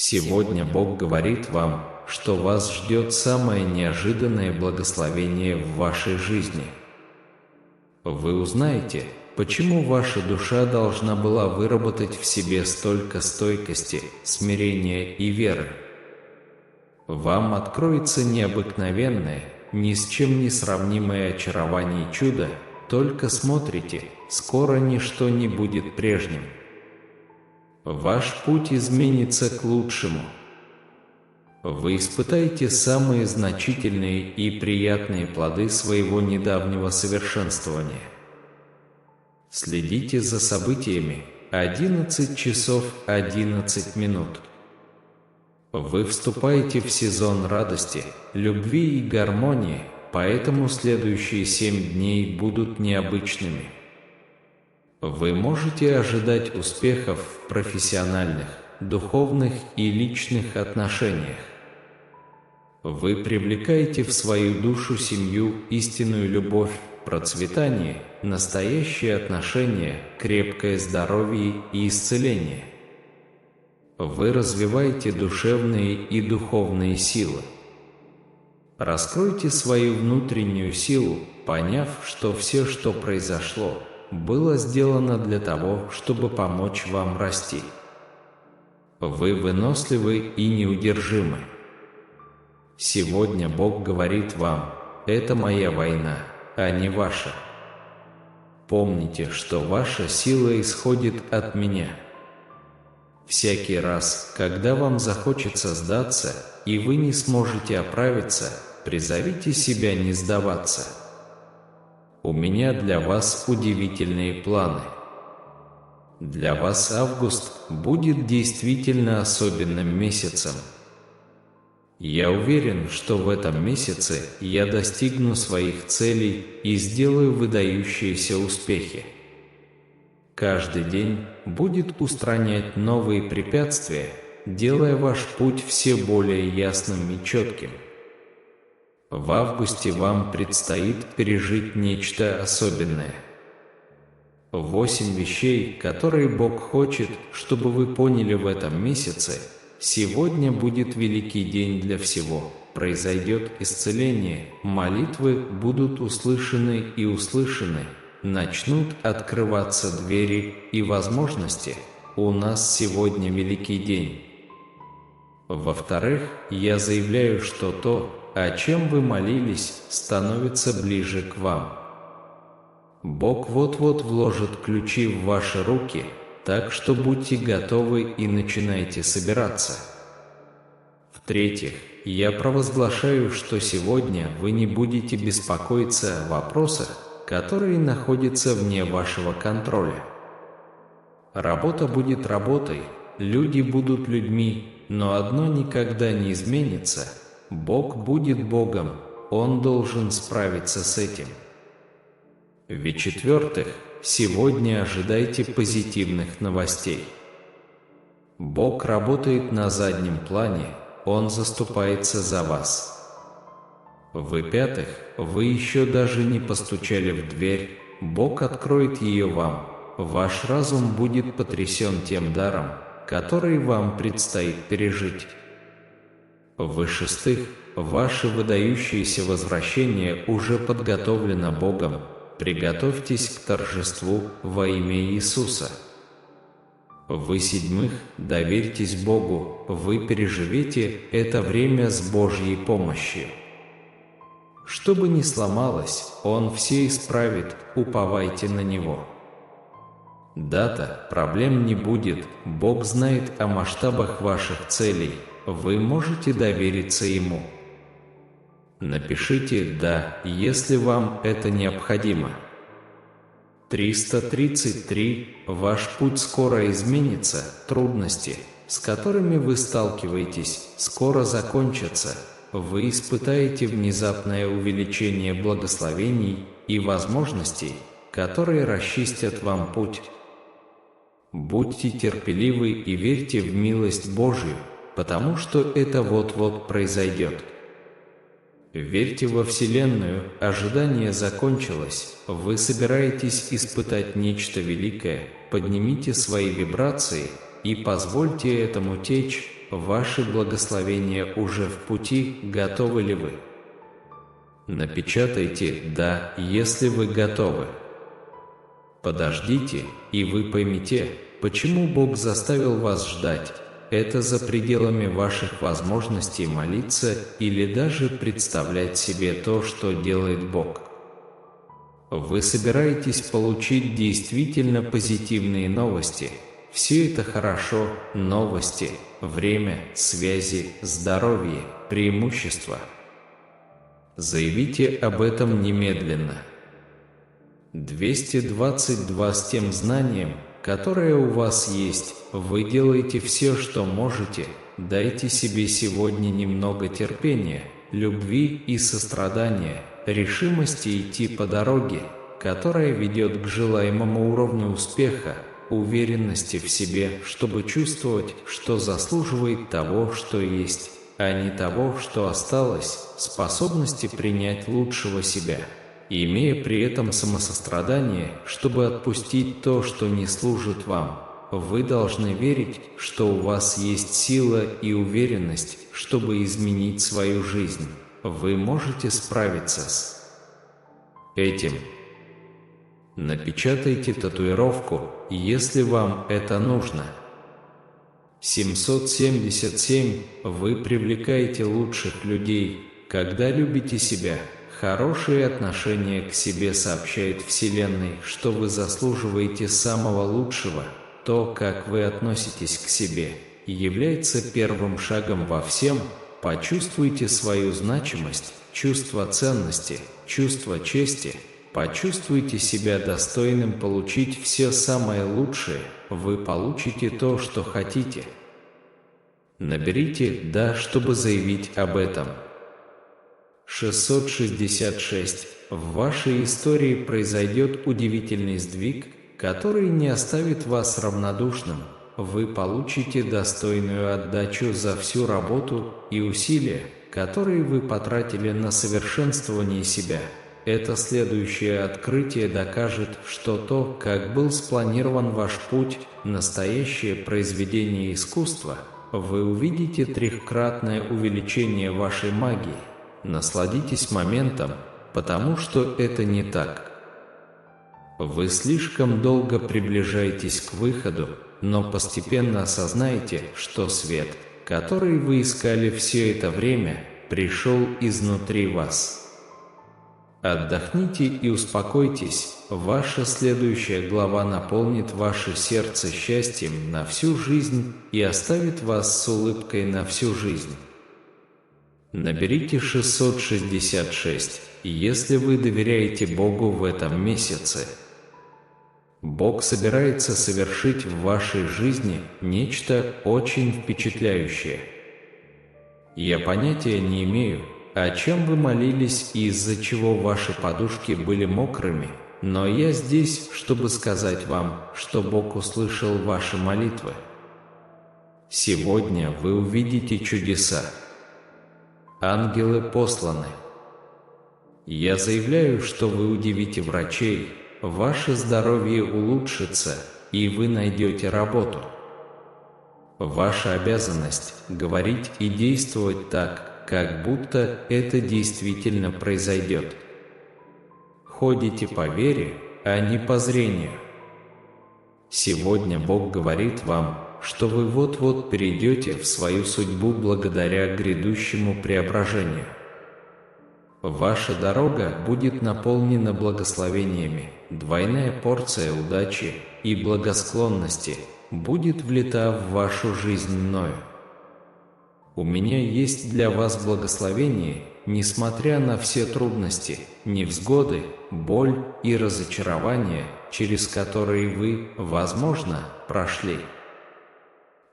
Сегодня Бог говорит вам, что вас ждет самое неожиданное благословение в вашей жизни. Вы узнаете, почему ваша душа должна была выработать в себе столько стойкости, смирения и веры. Вам откроется необыкновенное, ни с чем не сравнимое очарование чуда, только смотрите, скоро ничто не будет прежним. Ваш путь изменится к лучшему. Вы испытаете самые значительные и приятные плоды своего недавнего совершенствования. Следите за событиями. 11 часов 11 минут. Вы вступаете в сезон радости, любви и гармонии, поэтому следующие 7 дней будут необычными. Вы можете ожидать успехов в профессиональных, духовных и личных отношениях. Вы привлекаете в свою душу семью, истинную любовь, процветание, настоящие отношения, крепкое здоровье и исцеление. Вы развиваете душевные и духовные силы. Раскройте свою внутреннюю силу, поняв, что все, что произошло, было сделано для того, чтобы помочь вам расти. Вы выносливы и неудержимы. Сегодня Бог говорит вам: «Это моя война, а не ваша». Помните, что ваша сила исходит от меня. Всякий раз, когда вам захочется сдаться, и вы не сможете оправиться, призовите себя не сдаваться. У меня для вас удивительные планы. Для вас август будет действительно особенным месяцем. Я уверен, что в этом месяце я достигну своих целей и сделаю выдающиеся успехи. Каждый день будет устранять новые препятствия, делая ваш путь все более ясным и четким. В августе вам предстоит пережить нечто особенное. 8 вещей, которые Бог хочет, чтобы вы поняли в этом месяце. Сегодня будет великий день для всего. Произойдет исцеление, молитвы будут услышаны и услышаны, начнут открываться двери и возможности. У нас сегодня великий день. Во-вторых, я заявляю, что то, о чем вы молились, становится ближе к вам. Бог вот-вот вложит ключи в ваши руки, так что будьте готовы и начинайте собираться. В-третьих, я провозглашаю, что сегодня вы не будете беспокоиться о вопросах, которые находятся вне вашего контроля. Работа будет работой, люди будут людьми, но одно никогда не изменится – Бог будет Богом, Он должен справиться с этим. В-четвертых, сегодня ожидайте позитивных новостей. Бог работает на заднем плане, Он заступается за вас. В-пятых, вы еще даже не постучали в дверь, Бог откроет ее вам. Ваш разум будет потрясен тем даром, который вам предстоит пережить. В-шестых, ваше выдающееся возвращение уже подготовлено Богом. Приготовьтесь к торжеству во имя Иисуса. В-седьмых, доверьтесь Богу, вы переживете это время с Божьей помощью. Что бы ни сломалось, Он все исправит, уповайте на Него. Дата, проблем не будет, Бог знает о масштабах ваших целей, вы можете довериться Ему. Напишите «да», если вам это необходимо. 333. Ваш путь скоро изменится, трудности, с которыми вы сталкиваетесь, скоро закончатся. Вы испытаете внезапное увеличение благословений и возможностей, которые расчистят вам путь. Будьте терпеливы и верьте в милость Божью, потому что это вот-вот произойдет. Верьте во Вселенную, ожидание закончилось, вы собираетесь испытать нечто великое, поднимите свои вибрации и позвольте этому течь, ваши благословения уже в пути, готовы ли вы? Напечатайте «Да», если вы готовы. Подождите, и вы поймете, почему Бог заставил вас ждать. Это за пределами ваших возможностей молиться или даже представлять себе то, что делает Бог. Вы собираетесь получить действительно позитивные новости. Все это хорошо, новости, время, связи, здоровье, преимущества. Заявите об этом немедленно. 222 С тем знанием, которое у вас есть, вы делаете все, что можете. Дайте себе сегодня немного терпения, любви и сострадания, решимости идти по дороге, которая ведет к желаемому уровню успеха, уверенности в себе, чтобы чувствовать, что заслуживает того, что есть, а не того, что осталось, способности принять лучшего себя, имея при этом самосострадание, чтобы отпустить то, что не служит вам. Вы должны верить, что у вас есть сила и уверенность, чтобы изменить свою жизнь. Вы можете справиться с этим. Напечатайте татуировку, если вам это нужно. 777. Вы привлекаете лучших людей, когда любите себя. Хорошее отношение к себе сообщает Вселенной, что вы заслуживаете самого лучшего. То, как вы относитесь к себе, является первым шагом во всем. Почувствуйте свою значимость, чувство ценности, чувство чести. Почувствуйте себя достойным получить все самое лучшее. Вы получите то, что хотите. Наберите «Да», чтобы заявить об этом. 666. В вашей истории произойдет удивительный сдвиг, который не оставит вас равнодушным. Вы получите достойную отдачу за всю работу и усилия, которые вы потратили на совершенствование себя. Это следующее открытие докажет, что то, как был спланирован ваш путь, настоящее произведение искусства. Вы увидите трехкратное увеличение вашей магии. Насладитесь моментом, потому что это не так. Вы слишком долго приближаетесь к выходу, но постепенно осознаете, что свет, который вы искали все это время, пришел изнутри вас. Отдохните и успокойтесь, ваша следующая глава наполнит ваше сердце счастьем на всю жизнь и оставит вас с улыбкой на всю жизнь. Наберите 666, если вы доверяете Богу в этом месяце. Бог собирается совершить в вашей жизни нечто очень впечатляющее. Я понятия не имею, о чем вы молились и из-за чего ваши подушки были мокрыми, но я здесь, чтобы сказать вам, что Бог услышал ваши молитвы. Сегодня вы увидите чудеса. Ангелы посланы. Я заявляю, что вы удивите врачей, ваше здоровье улучшится, и вы найдете работу. Ваша обязанность – говорить и действовать так, как будто это действительно произойдет. Ходите по вере, а не по зрению. Сегодня Бог говорит вам, что вы вот-вот перейдете в свою судьбу благодаря грядущему преображению. Ваша дорога будет наполнена благословениями, двойная порция удачи и благосклонности будет влита в вашу жизнь мною. У меня есть для вас благословение, несмотря на все трудности, невзгоды, боль и разочарования, через которые вы, возможно, прошли.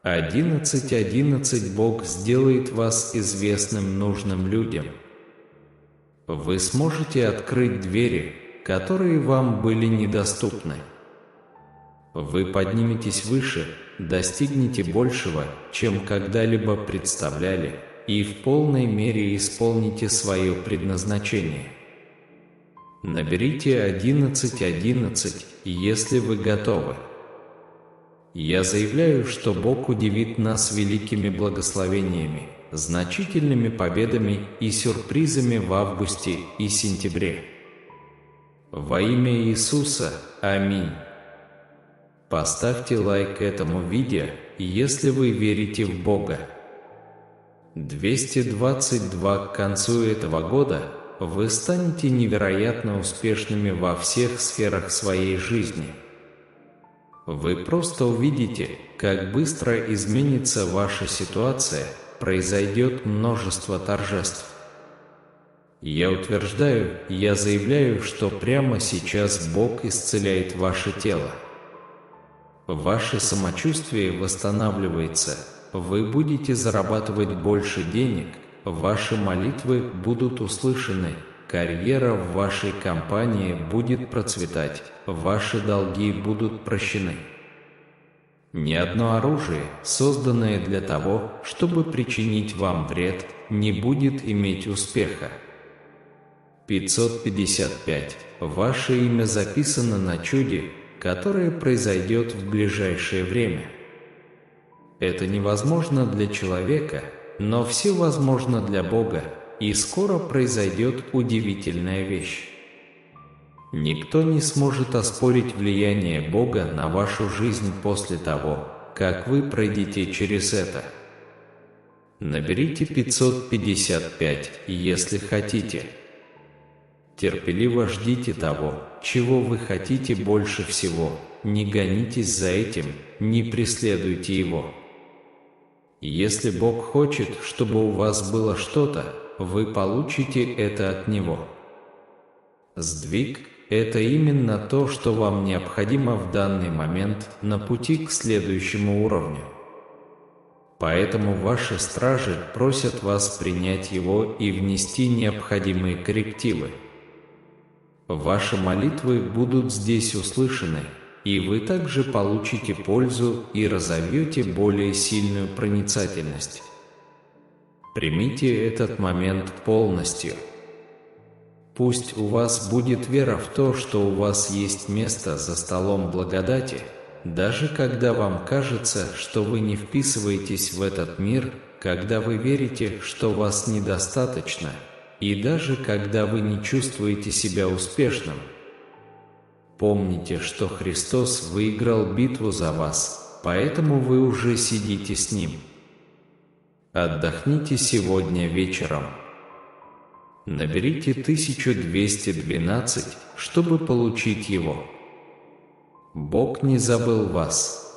11:11 Бог сделает вас известным нужным людям. Вы сможете открыть двери, которые вам были недоступны. Вы подниметесь выше, достигнете большего, чем когда-либо представляли, и в полной мере исполните свое предназначение. Наберите 11:11, если вы готовы. Я заявляю, что Бог удивит нас великими благословениями, значительными победами и сюрпризами в августе и сентябре. Во имя Иисуса, аминь. Поставьте лайк этому видео, если вы верите в Бога. 222 к концу этого года вы станете невероятно успешными во всех сферах своей жизни. Вы просто увидите, как быстро изменится ваша ситуация, произойдет множество торжеств. Я утверждаю, я заявляю, что прямо сейчас Бог исцеляет ваше тело. Ваше самочувствие восстанавливается, вы будете зарабатывать больше денег, ваши молитвы будут услышаны, карьера в вашей компании будет процветать, ваши долги будут прощены. Ни одно оружие, созданное для того, чтобы причинить вам вред, не будет иметь успеха. 555. Ваше имя записано на чуде, которое произойдет в ближайшее время. Это невозможно для человека, но все возможно для Бога, и скоро произойдет удивительная вещь. Никто не сможет оспорить влияние Бога на вашу жизнь после того, как вы пройдете через это. Наберите 555, если хотите. Терпеливо ждите того, чего вы хотите больше всего, не гонитесь за этим, не преследуйте его. Если Бог хочет, чтобы у вас было что-то, вы получите это от Него. Сдвиг – это именно то, что вам необходимо в данный момент на пути к следующему уровню. Поэтому ваши стражи просят вас принять его и внести необходимые коррективы. Ваши молитвы будут здесь услышаны, и вы также получите пользу и разовьете более сильную проницательность. Примите этот момент полностью. Пусть у вас будет вера в то, что у вас есть место за столом благодати, даже когда вам кажется, что вы не вписываетесь в этот мир, когда вы верите, что вас недостаточно, и даже когда вы не чувствуете себя успешным. Помните, что Христос выиграл битву за вас, поэтому вы уже сидите с Ним. Отдохните сегодня вечером. Наберите 1212, чтобы получить его. Бог не забыл вас.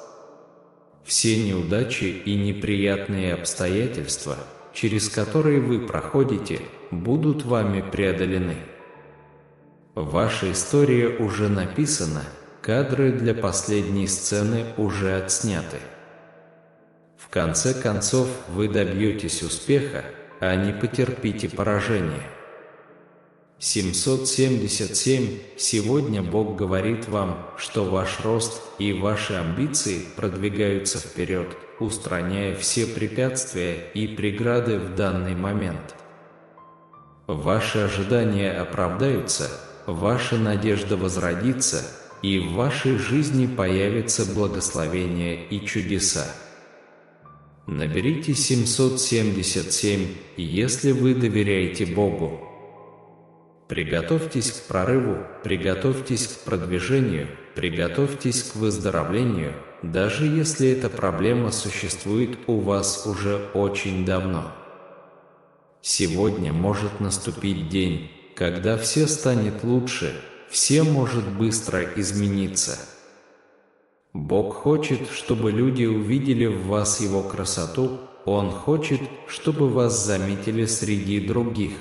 Все неудачи и неприятные обстоятельства, через которые вы проходите, будут вами преодолены. Ваша история уже написана, кадры для последней сцены уже отсняты. В конце концов, вы добьетесь успеха, а не потерпите поражение. 777. Сегодня Бог говорит вам, что ваш рост и ваши амбиции продвигаются вперед, устраняя все препятствия и преграды в данный момент. Ваши ожидания оправдаются, ваша надежда возродится, и в вашей жизни появятся благословения и чудеса. Наберите 777, если вы доверяете Богу. Приготовьтесь к прорыву, приготовьтесь к продвижению, приготовьтесь к выздоровлению, даже если эта проблема существует у вас уже очень давно. Сегодня может наступить день, когда все станет лучше, все может быстро измениться. Бог хочет, чтобы люди увидели в вас Его красоту, Он хочет, чтобы вас заметили среди других.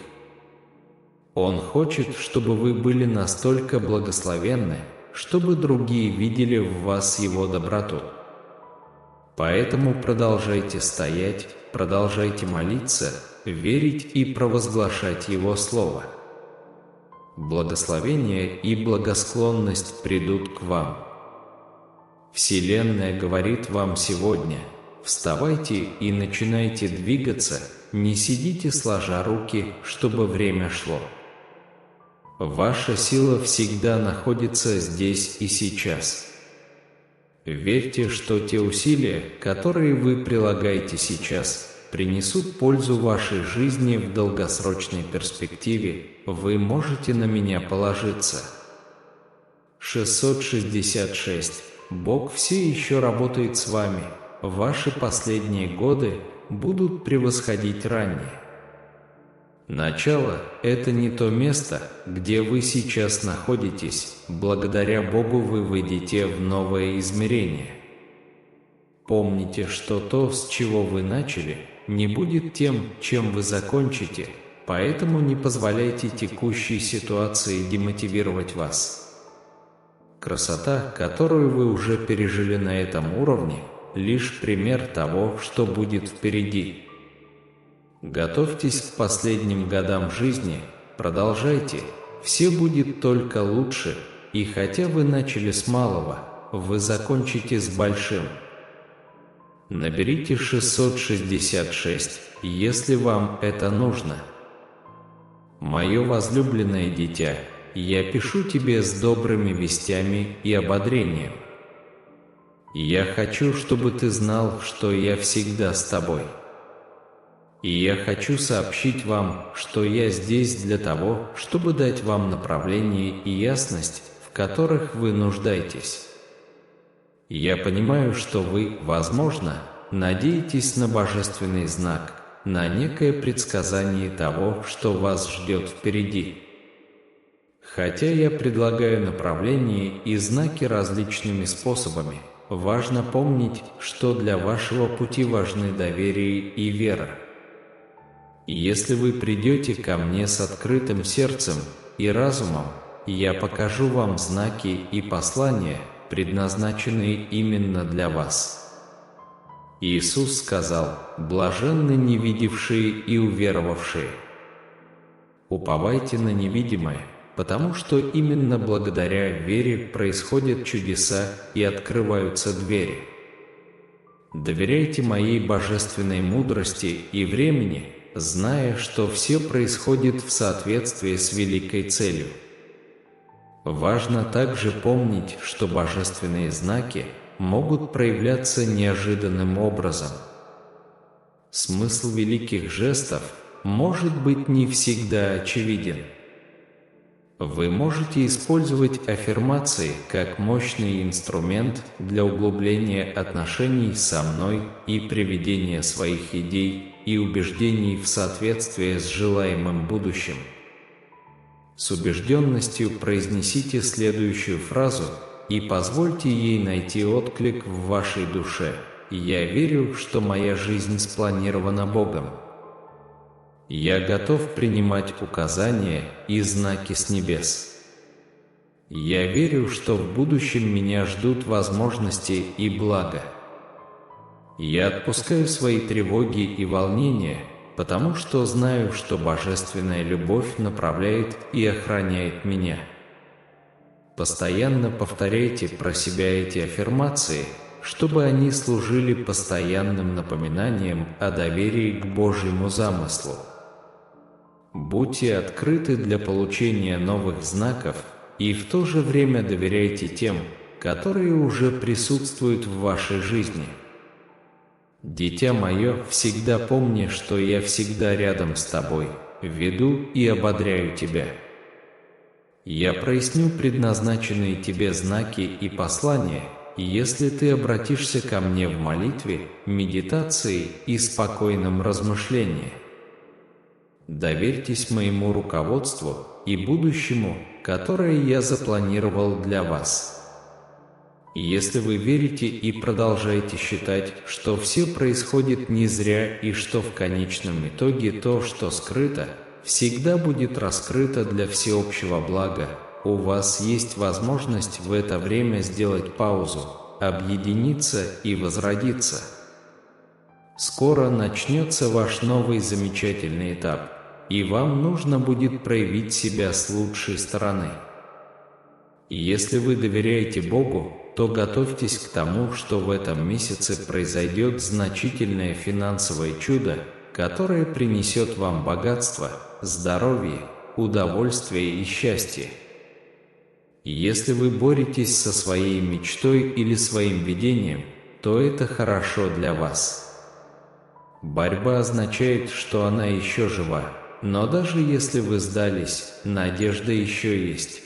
Он хочет, чтобы вы были настолько благословенны, чтобы другие видели в вас Его доброту. Поэтому продолжайте стоять, продолжайте молиться, верить и провозглашать Его Слово. Благословение и благосклонность придут к вам. Вселенная говорит вам сегодня: вставайте и начинайте двигаться, не сидите сложа руки, чтобы время шло. Ваша сила всегда находится здесь и сейчас. Верьте, что те усилия, которые вы прилагаете сейчас, принесут пользу вашей жизни в долгосрочной перспективе. Вы можете на меня положиться. 666. Бог все еще работает с вами. Ваши последние годы будут превосходить ранние. Начало – это не то место, где вы сейчас находитесь. Благодаря Богу вы выйдете в новое измерение. Помните, что то, с чего вы начали, не будет тем, чем вы закончите, поэтому не позволяйте текущей ситуации демотивировать вас. Красота, которую вы уже пережили на этом уровне, лишь пример того, что будет впереди. Готовьтесь к последним годам жизни, продолжайте, все будет только лучше, и хотя вы начали с малого, вы закончите с большим. Наберите 666, если вам это нужно. Мое возлюбленное дитя, я пишу тебе с добрыми вестями и ободрением. Я хочу, чтобы ты знал, что я всегда с тобой. И я хочу сообщить вам, что я здесь для того, чтобы дать вам направление и ясность, в которых вы нуждаетесь. Я понимаю, что вы, возможно, надеетесь на божественный знак, на некое предсказание того, что вас ждет впереди. Хотя я предлагаю направления и знаки различными способами, важно помнить, что для вашего пути важны доверие и вера. Если вы придете ко мне с открытым сердцем и разумом, я покажу вам знаки и послания, предназначенные именно для вас. Иисус сказал: «Блаженны невидевшие и уверовавшие». Уповайте на невидимое, потому что именно благодаря вере происходят чудеса и открываются двери. Доверяйте моей божественной мудрости и времени, зная, что все происходит в соответствии с великой целью. Важно также помнить, что божественные знаки могут проявляться неожиданным образом. Смысл великих жестов может быть не всегда очевиден. Вы можете использовать аффирмации как мощный инструмент для углубления отношений со мной и приведения своих идей и убеждений в соответствии с желаемым будущим. С убежденностью произнесите следующую фразу и позвольте ей найти отклик в вашей душе. Я верю, что моя жизнь спланирована Богом. Я готов принимать указания и знаки с небес. Я верю, что в будущем меня ждут возможности и благо. Я отпускаю свои тревоги и волнения, потому что знаю, что божественная любовь направляет и охраняет меня. Постоянно повторяйте про себя эти аффирмации, чтобы они служили постоянным напоминанием о доверии к Божьему замыслу. Будьте открыты для получения новых знаков и в то же время доверяйте тем, которые уже присутствуют в вашей жизни. Дитя мое, всегда помни, что я всегда рядом с тобой, веду и ободряю тебя. Я проясню предназначенные тебе знаки и послания, если ты обратишься ко мне в молитве, медитации и спокойном размышлении. Доверьтесь моему руководству и будущему, которое я запланировал для вас. Если вы верите и продолжаете считать, что все происходит не зря и что в конечном итоге то, что скрыто, всегда будет раскрыто для всеобщего блага, у вас есть возможность в это время сделать паузу, объединиться и возродиться. Скоро начнется ваш новый замечательный этап, и вам нужно будет проявить себя с лучшей стороны. Если вы доверяете Богу, то готовьтесь к тому, что в этом месяце произойдет значительное финансовое чудо, которое принесет вам богатство, здоровье, удовольствие и счастье. Если вы боретесь со своей мечтой или своим видением, то это хорошо для вас. Борьба означает, что она еще жива, но даже если вы сдались, надежда еще есть.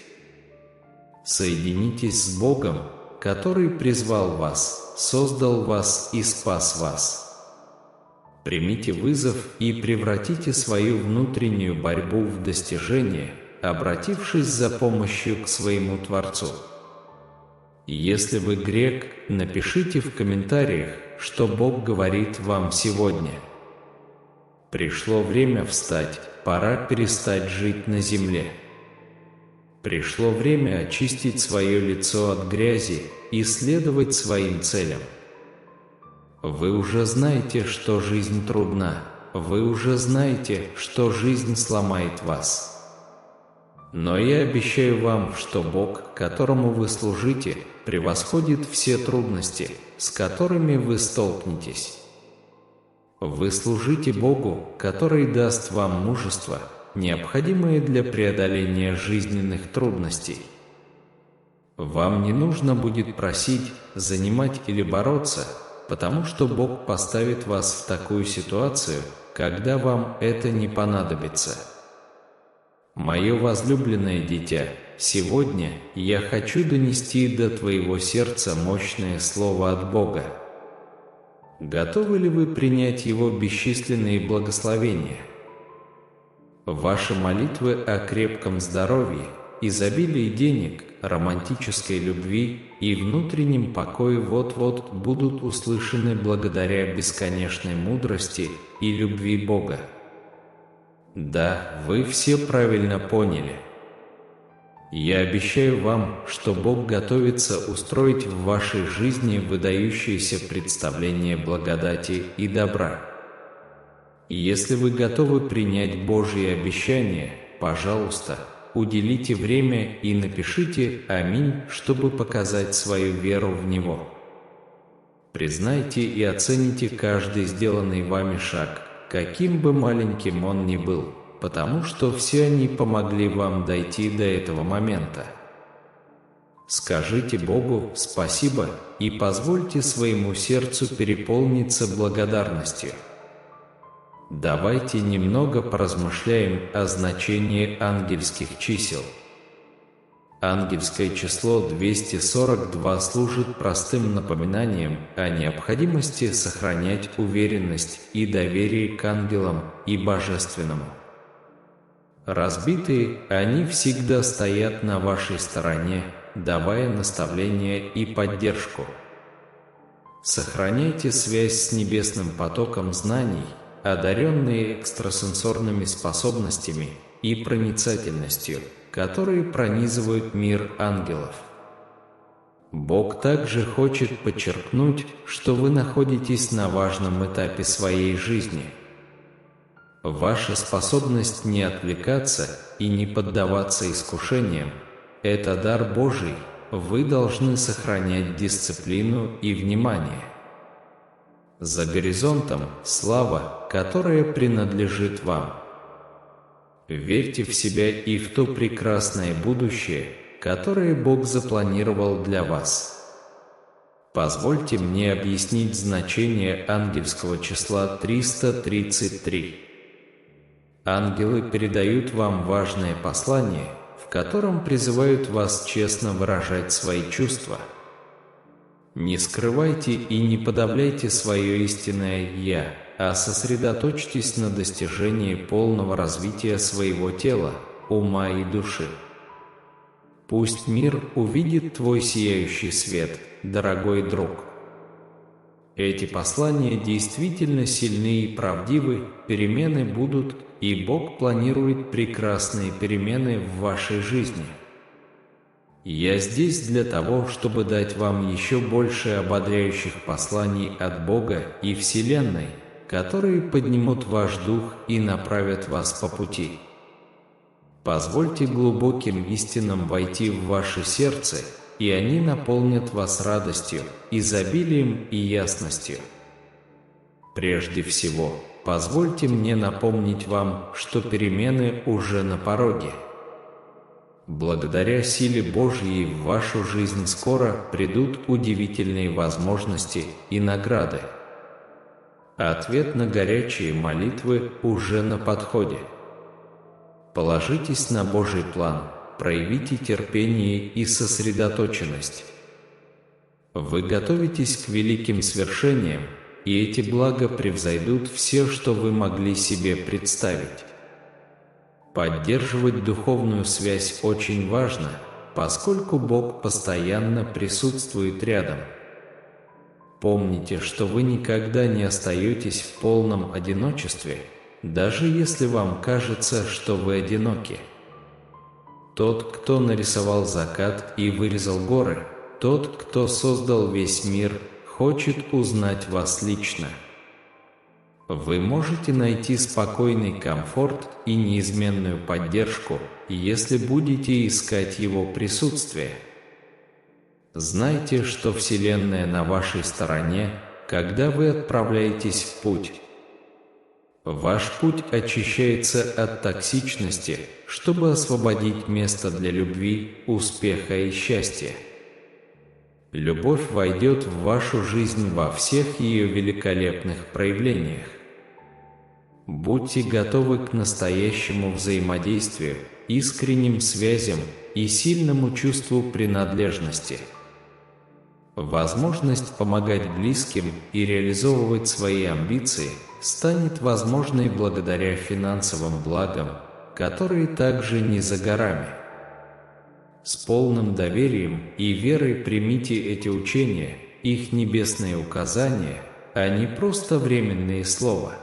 Соединитесь с Богом, который призвал вас, создал вас и спас вас. Примите вызов и превратите свою внутреннюю борьбу в достижение, обратившись за помощью к своему Творцу. Если вы грек, напишите в комментариях, что Бог говорит вам сегодня. Пришло время встать, пора перестать жить на земле. Пришло время очистить свое лицо от грязи и следовать своим целям. Вы уже знаете, что жизнь трудна, вы уже знаете, что жизнь сломает вас. Но я обещаю вам, что Бог, которому вы служите, превосходит все трудности, с которыми вы столкнетесь. Вы служите Богу, который даст вам мужество, необходимое для преодоления жизненных трудностей. Вам не нужно будет просить, занимать или бороться, потому что Бог поставит вас в такую ситуацию, когда вам это не понадобится. Мое возлюбленное дитя, сегодня я хочу донести до твоего сердца мощное слово от Бога. Готовы ли вы принять Его бесчисленные благословения? Ваши молитвы о крепком здоровье, изобилии денег, романтической любви и внутреннем покое вот-вот будут услышаны благодаря бесконечной мудрости и любви Бога. Да, вы все правильно поняли. Я обещаю вам, что Бог готовится устроить в вашей жизни выдающееся представление благодати и добра. Если вы готовы принять Божьи обещания, пожалуйста, уделите время и напишите «Аминь», чтобы показать свою веру в Него. Признайте и оцените каждый сделанный вами шаг, каким бы маленьким он ни был, потому что все они помогли вам дойти до этого момента. Скажите Богу спасибо и позвольте своему сердцу переполниться благодарностью. Давайте немного поразмышляем о значении ангельских чисел. Ангельское число 242 служит простым напоминанием о необходимости сохранять уверенность и доверие к ангелам и божественному. Разбитые, они всегда стоят на вашей стороне, давая наставления и поддержку. Сохраняйте связь с небесным потоком знаний, одаренные экстрасенсорными способностями и проницательностью, которые пронизывают мир ангелов. Бог также хочет подчеркнуть, что вы находитесь на важном этапе своей жизни. Ваша способность не отвлекаться и не поддаваться искушениям – это дар Божий, вы должны сохранять дисциплину и внимание. За горизонтом слава, которая принадлежит вам. Верьте в себя и в то прекрасное будущее, которое Бог запланировал для вас. Позвольте мне объяснить значение ангельского числа 333. Ангелы передают вам важное послание, в котором призывают вас честно выражать свои чувства. Не скрывайте и не подавляйте свое истинное «Я», а сосредоточьтесь на достижении полного развития своего тела, ума и души. Пусть мир увидит твой сияющий свет, дорогой друг. Эти послания действительно сильны и правдивы, перемены будут, и Бог планирует прекрасные перемены в вашей жизни. Я здесь для того, чтобы дать вам еще больше ободряющих посланий от Бога и Вселенной, которые поднимут ваш дух и направят вас по пути. Позвольте глубоким истинам войти в ваше сердце, и они наполнят вас радостью, изобилием и ясностью. Прежде всего, позвольте мне напомнить вам, что перемены уже на пороге. Благодаря силе Божьей в вашу жизнь скоро придут удивительные возможности и награды. Ответ на горячие молитвы уже на подходе. Положитесь на Божий план, проявите терпение и сосредоточенность. Вы готовитесь к великим свершениям, и эти блага превзойдут все, что вы могли себе представить. Поддерживать духовную связь очень важно, поскольку Бог постоянно присутствует рядом. Помните, что вы никогда не остаетесь в полном одиночестве, даже если вам кажется, что вы одиноки. Тот, кто нарисовал закат и вырезал горы, тот, кто создал весь мир, хочет узнать вас лично. Вы можете найти спокойный комфорт и неизменную поддержку, если будете искать Его присутствие. Знайте, что Вселенная на вашей стороне, когда вы отправляетесь в путь. Ваш путь очищается от токсичности, чтобы освободить место для любви, успеха и счастья. Любовь войдет в вашу жизнь во всех ее великолепных проявлениях. Будьте готовы к настоящему взаимодействию, искренним связям и сильному чувству принадлежности. Возможность помогать близким и реализовывать свои амбиции станет возможной благодаря финансовым благам, которые также не за горами. С полным доверием и верой примите эти учения, их небесные указания, а не просто временные слова.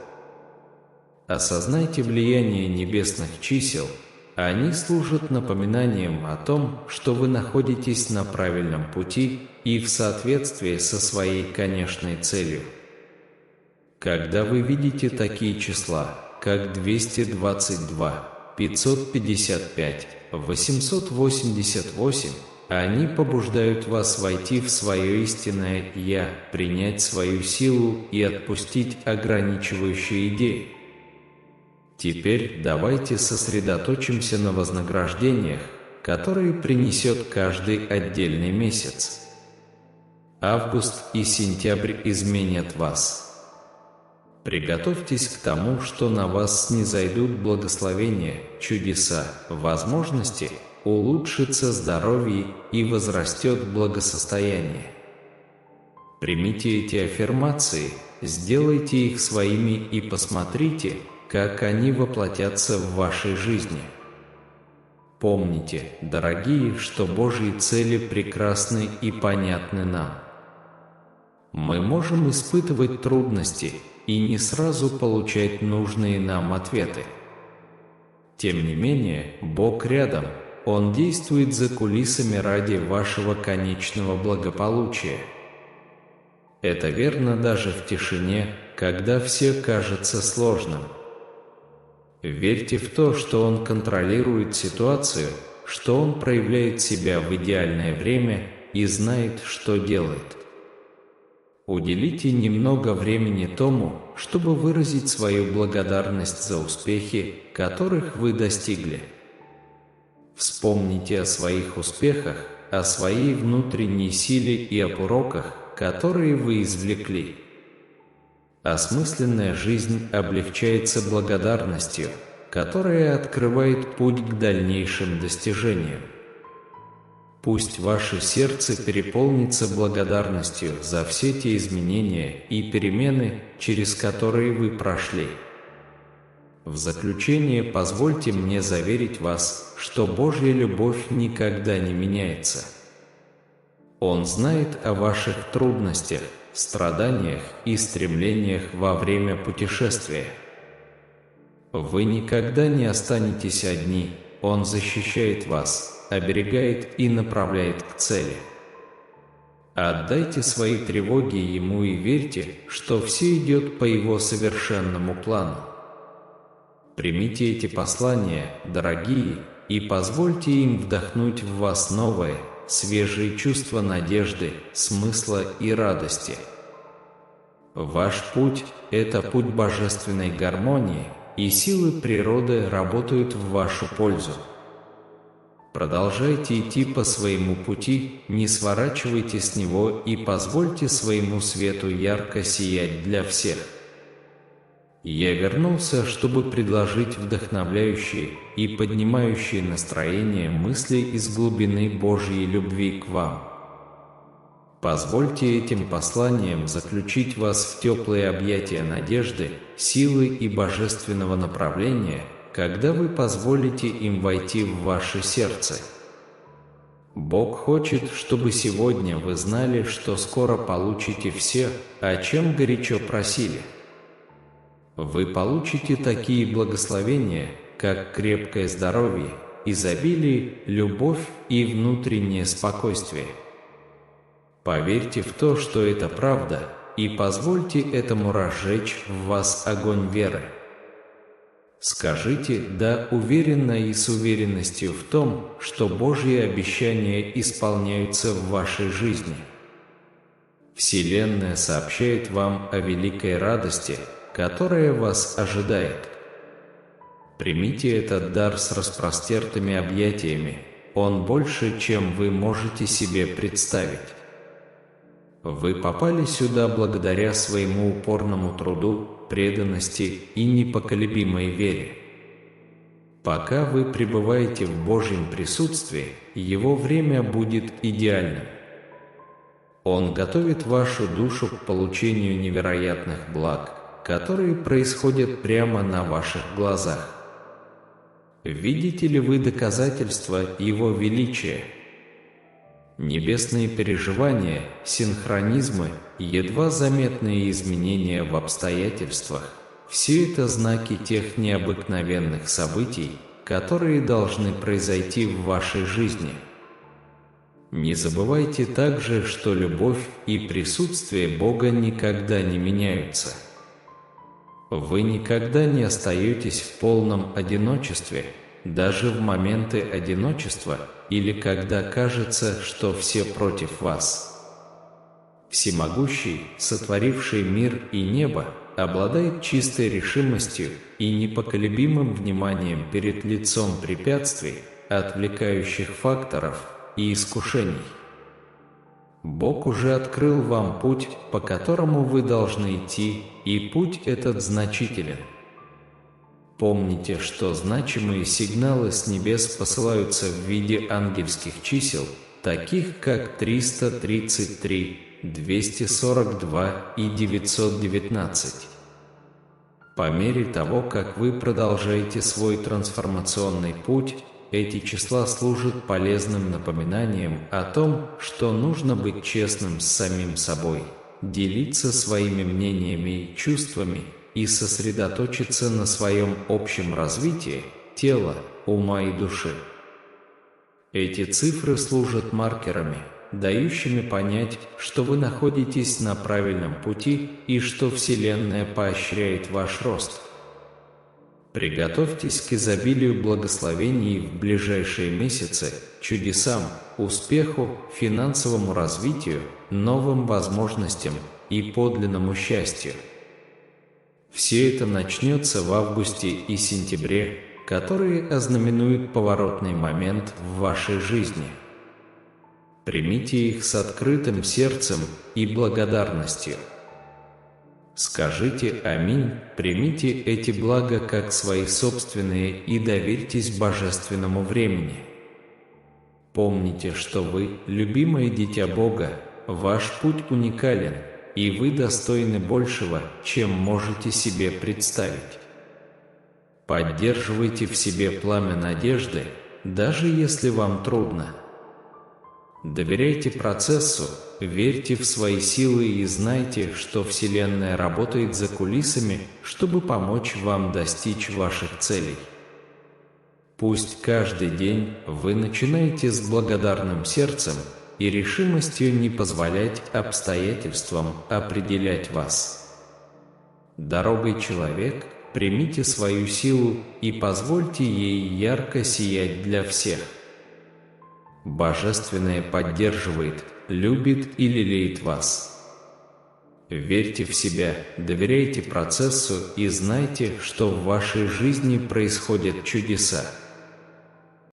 Осознайте влияние небесных чисел, они служат напоминанием о том, что вы находитесь на правильном пути и в соответствии со своей конечной целью. Когда вы видите такие числа, как 222, 555, 888, они побуждают вас войти в свое истинное «Я», принять свою силу и отпустить ограничивающие идеи. Теперь давайте сосредоточимся на вознаграждениях, которые принесет каждый отдельный месяц. Август и сентябрь изменят вас. Приготовьтесь к тому, что на вас снизойдут благословения, чудеса, возможности, улучшится здоровье и возрастет благосостояние. Примите эти аффирмации, сделайте их своими и посмотрите, как они воплотятся в вашей жизни. Помните, дорогие, что Божьи цели прекрасны и понятны нам. Мы можем испытывать трудности и не сразу получать нужные нам ответы. Тем не менее, Бог рядом, Он действует за кулисами ради вашего конечного благополучия. Это верно даже в тишине, когда все кажется сложным. Верьте в то, что Он контролирует ситуацию, что Он проявляет себя в идеальное время и знает, что делает. Уделите немного времени тому, чтобы выразить свою благодарность за успехи, которых вы достигли. Вспомните о своих успехах, о своей внутренней силе и об уроках, которые вы извлекли. Осмысленная жизнь облегчается благодарностью, которая открывает путь к дальнейшим достижениям. Пусть ваше сердце переполнится благодарностью за все те изменения и перемены, через которые вы прошли. В заключение позвольте мне заверить вас, что Божья любовь никогда не меняется. Он знает о ваших трудностях, страданиях и стремлениях во время путешествия. Вы никогда не останетесь одни, Он защищает вас, оберегает и направляет к цели. Отдайте свои тревоги Ему и верьте, что все идет по Его совершенному плану. Примите эти послания, дорогие, и позвольте им вдохнуть в вас новое, свежие чувства надежды, смысла и радости. Ваш путь – это путь божественной гармонии, и силы природы работают в вашу пользу. Продолжайте идти по своему пути, не сворачивайте с него и позвольте своему свету ярко сиять для всех. Я вернулся, чтобы предложить вдохновляющие и поднимающие настроение мысли из глубины Божьей любви к вам. Позвольте этим посланиям заключить вас в теплые объятия надежды, силы и божественного направления, когда вы позволите им войти в ваше сердце. Бог хочет, чтобы сегодня вы знали, что скоро получите все, о чем горячо просили. Вы получите такие благословения, как крепкое здоровье, изобилие, любовь и внутреннее спокойствие. Поверьте в то, что это правда, и позвольте этому разжечь в вас огонь веры. Скажите «да» уверенно и с уверенностью в том, что Божьи обещания исполняются в вашей жизни. Вселенная сообщает вам о великой радости, которая вас ожидает. Примите этот дар с распростертыми объятиями, он больше, чем вы можете себе представить. Вы попали сюда благодаря своему упорному труду, преданности и непоколебимой вере. Пока вы пребываете в Божьем присутствии, Его время будет идеальным. Он готовит вашу душу к получению невероятных благ, которые происходят прямо на ваших глазах. Видите ли вы доказательства Его величия? Небесные переживания, синхронизмы, едва заметные изменения в обстоятельствах – все это знаки тех необыкновенных событий, которые должны произойти в вашей жизни. Не забывайте также, что любовь и присутствие Бога никогда не меняются. Вы никогда не остаетесь в полном одиночестве, даже в моменты одиночества или когда кажется, что все против вас. Всемогущий, сотворивший мир и небо, обладает чистой решимостью и непоколебимым вниманием перед лицом препятствий, отвлекающих факторов и искушений. Бог уже открыл вам путь, по которому вы должны идти, и путь этот значителен. Помните, что значимые сигналы с небес посылаются в виде ангельских чисел, таких как 333, 242 и 919. По мере того, как вы продолжаете свой трансформационный путь, эти числа служат полезным напоминанием о том, что нужно быть честным с самим собой, делиться своими мнениями и чувствами и сосредоточиться на своем общем развитии тела, ума и души. Эти цифры служат маркерами, дающими понять, что вы находитесь на правильном пути и что Вселенная поощряет ваш рост. Приготовьтесь к изобилию благословений в ближайшие месяцы, чудесам, успеху, финансовому развитию, новым возможностям и подлинному счастью. Все это начнется в августе и сентябре, которые ознаменуют поворотный момент в вашей жизни. Примите их с открытым сердцем и благодарностью. Скажите «Аминь», примите эти блага как свои собственные и доверьтесь божественному времени. Помните, что вы, любимое дитя Бога, ваш путь уникален, и вы достойны большего, чем можете себе представить. Поддерживайте в себе пламя надежды, даже если вам трудно. Доверяйте процессу, верьте в свои силы и знайте, что Вселенная работает за кулисами, чтобы помочь вам достичь ваших целей. Пусть каждый день вы начинаете с благодарным сердцем и решимостью не позволять обстоятельствам определять вас. Дорогой человек, примите свою силу и позвольте ей ярко сиять для всех. Божественное поддерживает, любит и лелеет вас. Верьте в себя, доверяйте процессу и знайте, что в вашей жизни происходят чудеса.